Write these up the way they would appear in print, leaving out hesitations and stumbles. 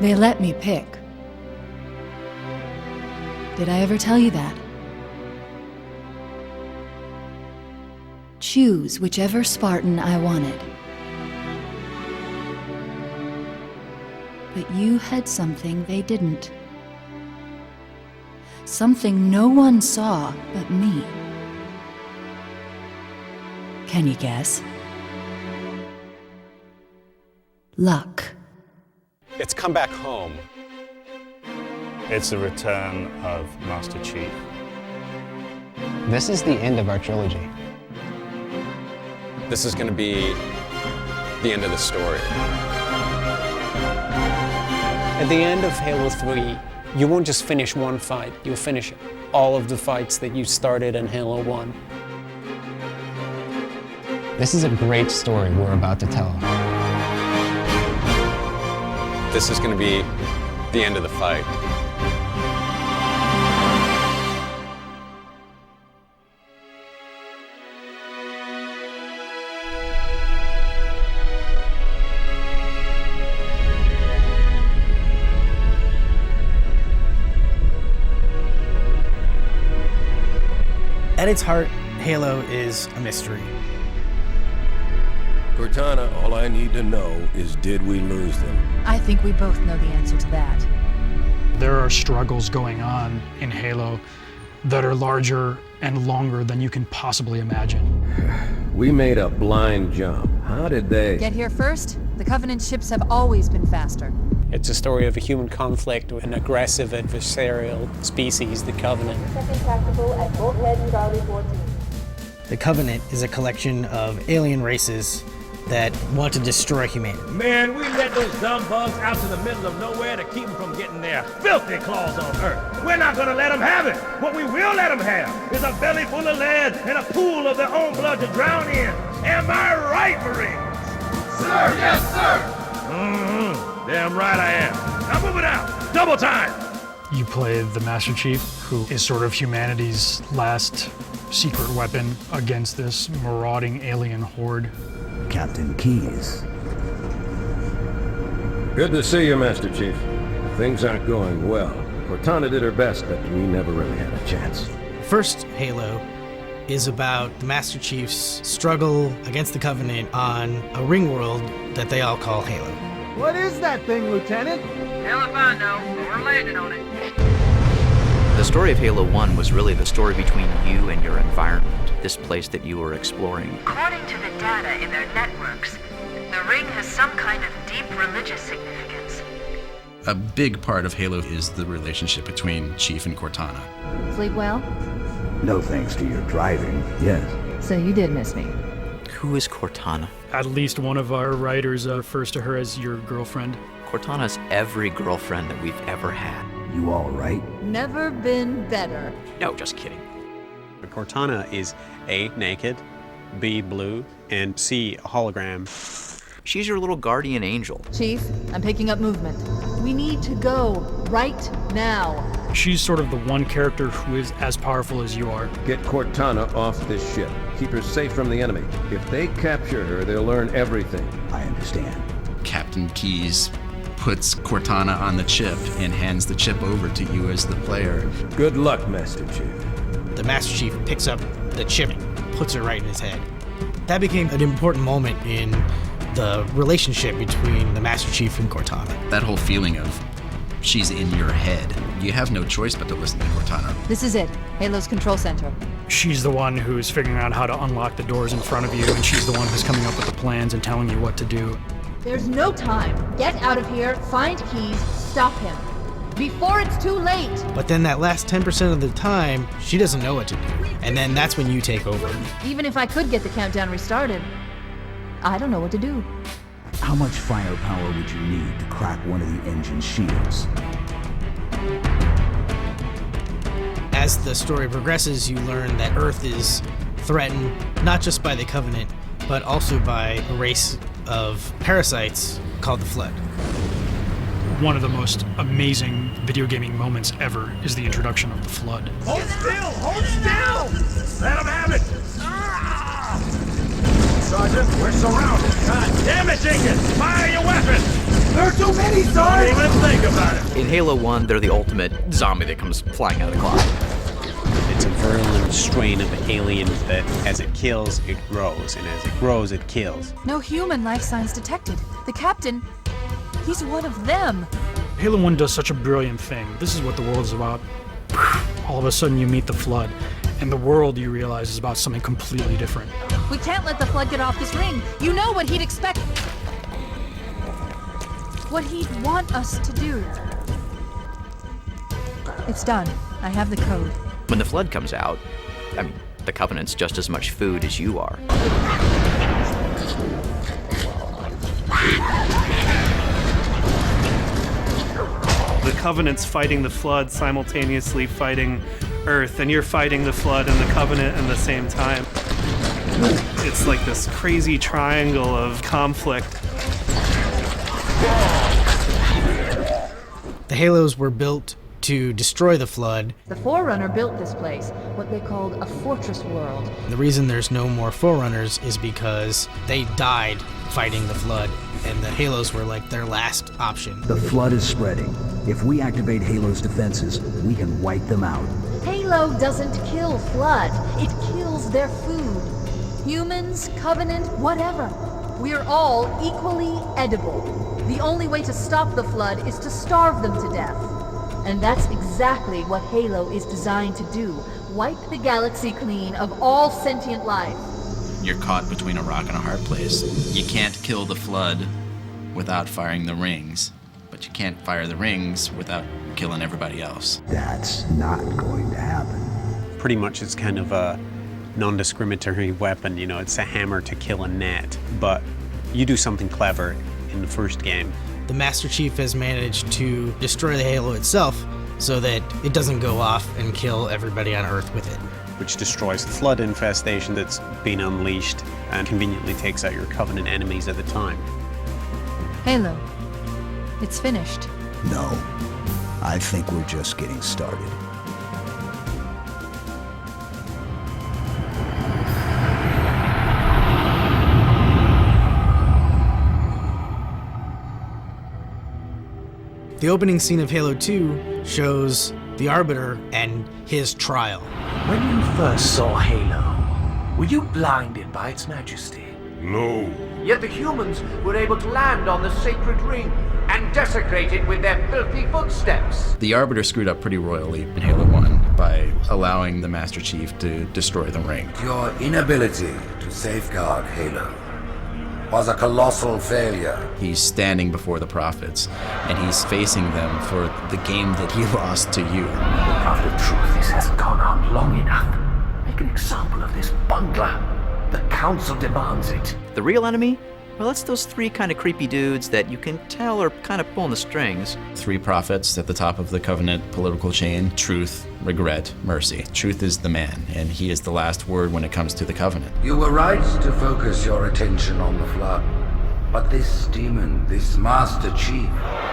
They let me pick. Did I ever tell you that? Choose whichever Spartan I wanted. But you had something they didn't. Something no one saw but me. Can you guess? Luck. It's come back home. It's the return of Master Chief. This is the end of our trilogy. This is going to be the end of the story. At the end of Halo 3, you won't just finish one fight, you'll finish all of the fights that you started in Halo 1. This is a great story we're about to tell. This is going to be the end of the fight. At its heart, Halo is a mystery. Cortana, all I need to know is, did we lose them? I think we both know the answer to that. There are struggles going on in Halo that are larger and longer than you can possibly imagine. We made a blind jump. How did they? Get here first? The Covenant ships have always been faster. It's a story of a human conflict with an aggressive adversarial species, the Covenant. The Covenant is a collection of alien races that want to destroy humanity. Man, we let those dumb bugs out to the middle of nowhere to keep them from getting their filthy claws on Earth. We're not gonna let them have it. What we will let them have is a belly full of lead and a pool of their own blood to drown in. Am I right, Marines? Sir, yes, sir! Damn right I am. Now move it out. Double time. You play the Master Chief, who is sort of humanity's last secret weapon against this marauding alien horde. Captain Keyes. Good to see you, Master Chief. Things aren't going well. Cortana did her best, but we never really had a chance. First Halo is about the Master Chief's struggle against the Covenant on a ring world that they all call Halo. What is that thing, Lieutenant? Hell if I know, but we're landing on it. The story of Halo 1 was really the story between you and your environment, this place that you were exploring. According to the data in their networks, the ring has some kind of deep religious significance. A big part of Halo is the relationship between Chief and Cortana. Sleep well? No thanks to your driving, yes. So you did miss me. Who is Cortana? At least one of our writers refers to her as your girlfriend. Cortana's every girlfriend that we've ever had. You all right? Never been better. No, just kidding. Cortana is A, naked, B, blue, and C, a hologram. She's your little guardian angel. Chief, I'm picking up movement. We need to go right now. She's sort of the one character who is as powerful as you are. Get Cortana off this ship. Keep her safe from the enemy. If they capture her, they'll learn everything. I understand. Captain Keyes puts Cortana on the chip and hands the chip over to you as the player. Good luck, Master Chief. The Master Chief picks up the chip and puts it right in his head. That became an important moment in the relationship between the Master Chief and Cortana. That whole feeling of she's in your head. You have no choice but to listen to Cortana. This is it. Halo's control center. She's the one who's figuring out how to unlock the doors in front of you, and she's the one who's coming up with the plans and telling you what to do. There's no time. Get out of here, find Keyes, stop him. Before it's too late! But then that last 10% of the time, she doesn't know what to do. And then that's when you take over. Even if I could get the countdown restarted, I don't know what to do. How much firepower would you need to crack one of the engine shields? As the story progresses, you learn that Earth is threatened not just by the Covenant, but also by a race of parasites called the Flood. One of the most amazing video gaming moments ever is the introduction of the Flood. Hold still! Hold still! Let them have it! Sergeant, we're surrounded. God damn it, Jenkins! Fire your weapons! There are too many me, son! Don't even think about it! In Halo 1, they're the ultimate zombie that comes flying out of the cloud. It's a virulent strain of aliens that, as it kills, it grows, and as it grows, it kills. No human life signs detected. The captain, he's one of them. Halo 1 does such a brilliant thing. This is what the world is about. All of a sudden you meet the Flood, and the world, you realize, is about something completely different. We can't let the Flood get off this ring. You know what he'd expect. What he'd want us to do. It's done. I have the code. When the Flood comes out, I mean, the Covenant's just as much food as you are. The Covenant's fighting the Flood, simultaneously fighting Earth, and you're fighting the Flood and the Covenant at the same time. It's like this crazy triangle of conflict. The Halos were built to destroy the Flood. The Forerunner built this place, what they called a fortress world. The reason there's no more Forerunners is because they died fighting the Flood, and the Halos were like their last option. The Flood is spreading. If we activate Halo's defenses, we can wipe them out. Halo doesn't kill Flood. It kills their food. Humans, Covenant, whatever. We're all equally edible. The only way to stop the Flood is to starve them to death. And that's exactly what Halo is designed to do. Wipe the galaxy clean of all sentient life. You're caught between a rock and a hard place. You can't kill the Flood without firing the rings, but you can't fire the rings without killing everybody else. That's not going to happen. Pretty much it's kind of a non-discriminatory weapon, you know, it's a hammer to kill a net, but you do something clever in the first game. The Master Chief has managed to destroy the Halo itself so that it doesn't go off and kill everybody on Earth with it. Which destroys the Flood infestation that's been unleashed and conveniently takes out your Covenant enemies at the time. Halo, it's finished. No, I think we're just getting started. The opening scene of Halo 2 shows the Arbiter and his trial. When you first saw Halo, were you blinded by its majesty? No. Yet the humans were able to land on the sacred ring and desecrate it with their filthy footsteps. The Arbiter screwed up pretty royally in Halo 1 by allowing the Master Chief to destroy the ring. Your inability to safeguard Halo was a colossal failure. He's standing before the prophets, and he's facing them for the game that he lost to you. The Prophet of Truth, this hasn't gone on long enough. Make an example of this bungler. The Council demands it. The real enemy? Well, it's those three kind of creepy dudes that you can tell are kind of pulling the strings. 3 prophets at the top of the Covenant political chain: truth, regret, mercy. Truth is the man, and he is the last word when it comes to the Covenant. You were right to focus your attention on the Flood. But this demon, this Master Chief...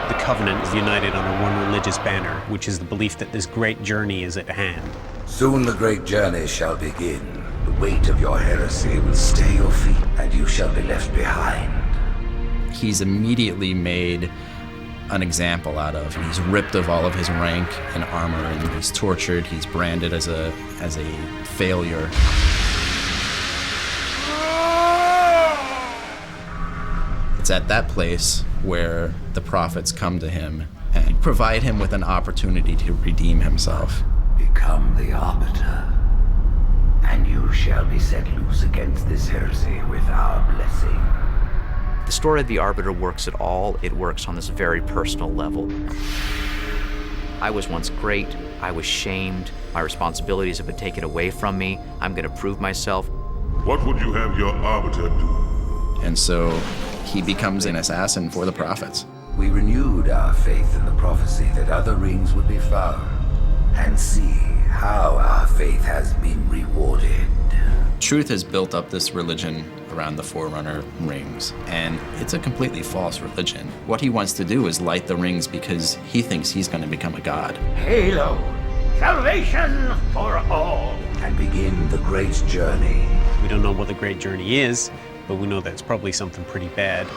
The Covenant is united under one religious banner, which is the belief that this great journey is at hand. Soon the great journey shall begin. The weight of your heresy will stay your feet, and you shall be left behind. He's immediately made an example out of. He's ripped of all of his rank and armor, and he's tortured. He's branded as a failure. It's at that place where the prophets come to him and provide him with an opportunity to redeem himself. Become the Arbiter, and you shall be set loose against this heresy with our blessing. The story of the Arbiter works at all. It works on this very personal level. I was once great. I was shamed. My responsibilities have been taken away from me. I'm going to prove myself. What would you have your Arbiter do? And so he becomes an assassin for the prophets. We renewed our faith in the prophecy that other rings would be found, and see how our faith has been rewarded. Truth has built up this religion around the Forerunner rings, and it's a completely false religion. What he wants to do is light the rings because he thinks he's going to become a god. Halo, salvation for all. And begin the great journey. We don't know what the great journey is, but we know that it's probably something pretty bad.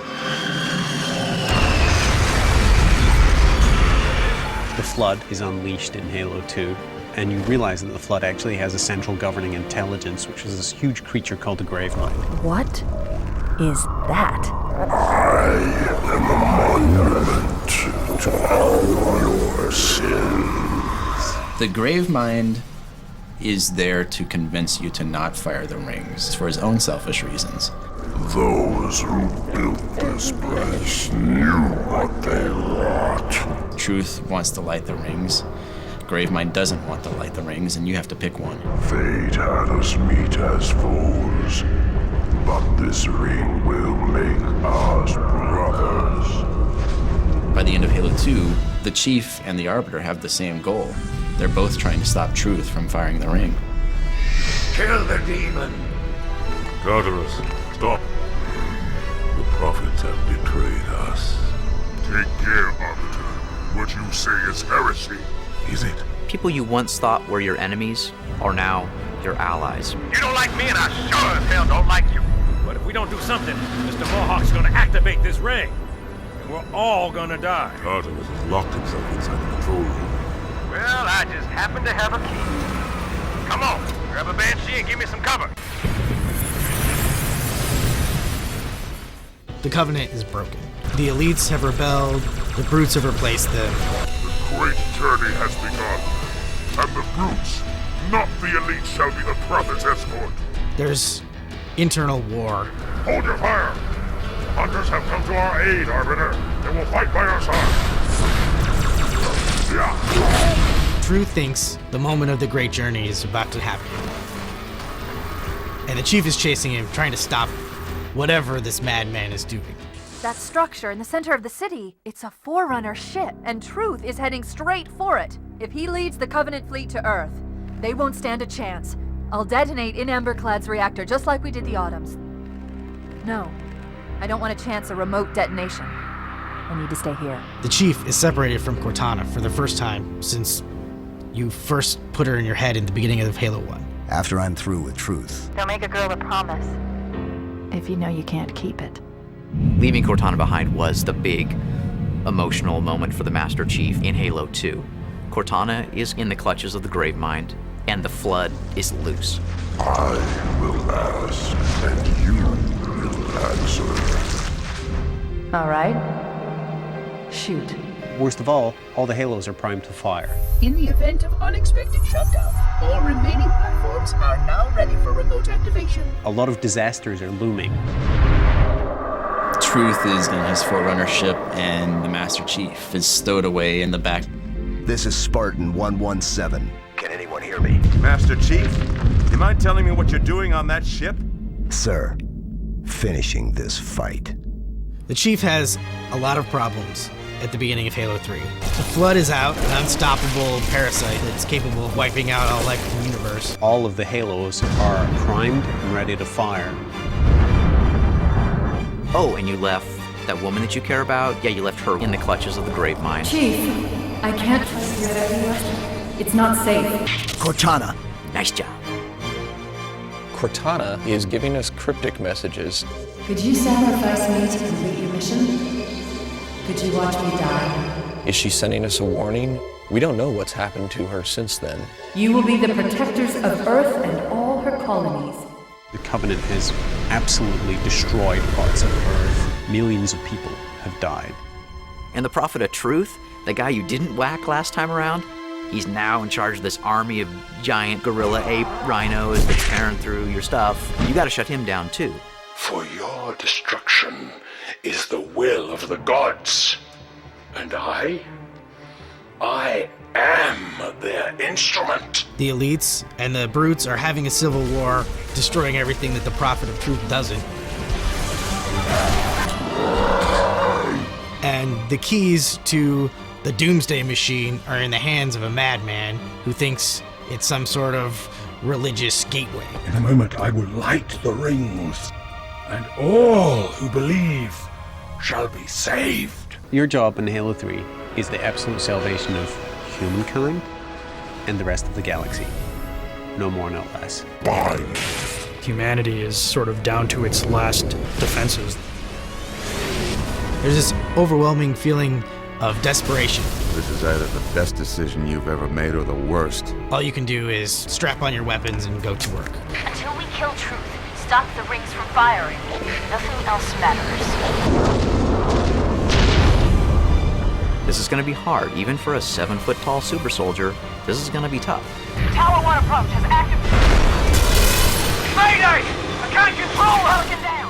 Flood is unleashed in Halo 2, and you realize that the Flood actually has a central governing intelligence, which is this huge creature called the Gravemind. What is that? I am a monument to all your sins. The Gravemind is there to convince you to not fire the rings for his own selfish reasons. Those who built this place knew what they wrought. Truth wants to light the rings. Gravemind doesn't want to light the rings, and you have to pick one. Fate had us meet as foes, but this ring will make us brothers. By the end of Halo 2, the Chief and the Arbiter have the same goal. They're both trying to stop Truth from firing the ring. Kill the demon! Tartarus, stop. The prophets have betrayed us. Take care, Arbiter. What you say is heresy, is it? People you once thought were your enemies are now your allies. You don't like me, and I sure as hell don't like you. But if we don't do something, Mr. Mohawk's gonna activate this ring. And we're all gonna die. Tartarus has locked himself inside the control room. Well, I just happen to have a key. Come on, grab a Banshee and give me some cover. The Covenant is broken. The elites have rebelled, the brutes have replaced them. The great journey has begun, and the brutes, not the elite, shall be the prophet's escort. There's internal war. Hold your fire! Hunters have come to our aid, Arbiter. They will fight by our side. Truth thinks the moment of the great journey is about to happen. And the Chief is chasing him, trying to stop whatever this madman is doing. That structure in the center of the city, it's a Forerunner ship, and Truth is heading straight for it. If he leads the Covenant fleet to Earth, they won't stand a chance. I'll detonate in Emberclad's reactor just like we did the Autumn's. No, I don't want to chance a remote detonation. I need to stay here. The Chief is separated from Cortana for the first time since you first put her in your head in the beginning of Halo 1. After I'm through with Truth. They'll make a girl a promise. If you know you can't keep it. Leaving Cortana behind was the big emotional moment for the Master Chief in Halo 2. Cortana is in the clutches of the Gravemind, and the Flood is loose. I will ask, and you will answer. All right. Shoot. Worst of all the Halos are primed to fire. In the event of unexpected shutdown, all remaining platforms are now ready for remote activation. A lot of disasters are looming. Truth is in his Forerunner ship, and the Master Chief is stowed away in the back. This is Spartan 117. Can anyone hear me? Master Chief, do you mind telling me what you're doing on that ship? Sir, finishing this fight. The Chief has a lot of problems at the beginning of Halo 3. The Flood is out, an unstoppable parasite that's capable of wiping out all life in the universe. All of the Halos are primed and ready to fire. Oh, and you left that woman that you care about? Yeah, you left her in the clutches of the Gravemind. Chief, I can't trust you anymore. It's not safe. Cortana. Nice job. Cortana is giving us cryptic messages. Could you sacrifice me to complete your mission? Could you watch me die? Is she sending us a warning? We don't know what's happened to her since then. You will be the protectors of Earth and all her colonies. The Covenant has absolutely destroyed parts of Earth. Millions of people have died. And the Prophet of Truth, the guy you didn't whack last time around, he's now in charge of this army of giant gorilla ape rhinos that's tearing through your stuff. You gotta shut him down too. For your destruction is the will of the gods. And I am their instrument. The elites and the brutes are having a civil war, destroying everything that the Prophet of Truth doesn't. And the keys to the Doomsday Machine are in the hands of a madman who thinks it's some sort of religious gateway. In a moment I will light the rings, and all who believe shall be saved. Your job in Halo 3 is the absolute salvation of humankind and the rest of the galaxy. No more, no less. Bind. Humanity is sort of down to its last defenses. There's this overwhelming feeling of desperation This is either the best decision you've ever made or the worst. All you can do is strap on your weapons and go to work. Until we kill Truth, stop the rings from firing. Nothing else matters. This is going to be hard. Even for a 7-foot-tall super soldier, this is going to be tough. Tower 1 approach has active... Mayday! I can't control her!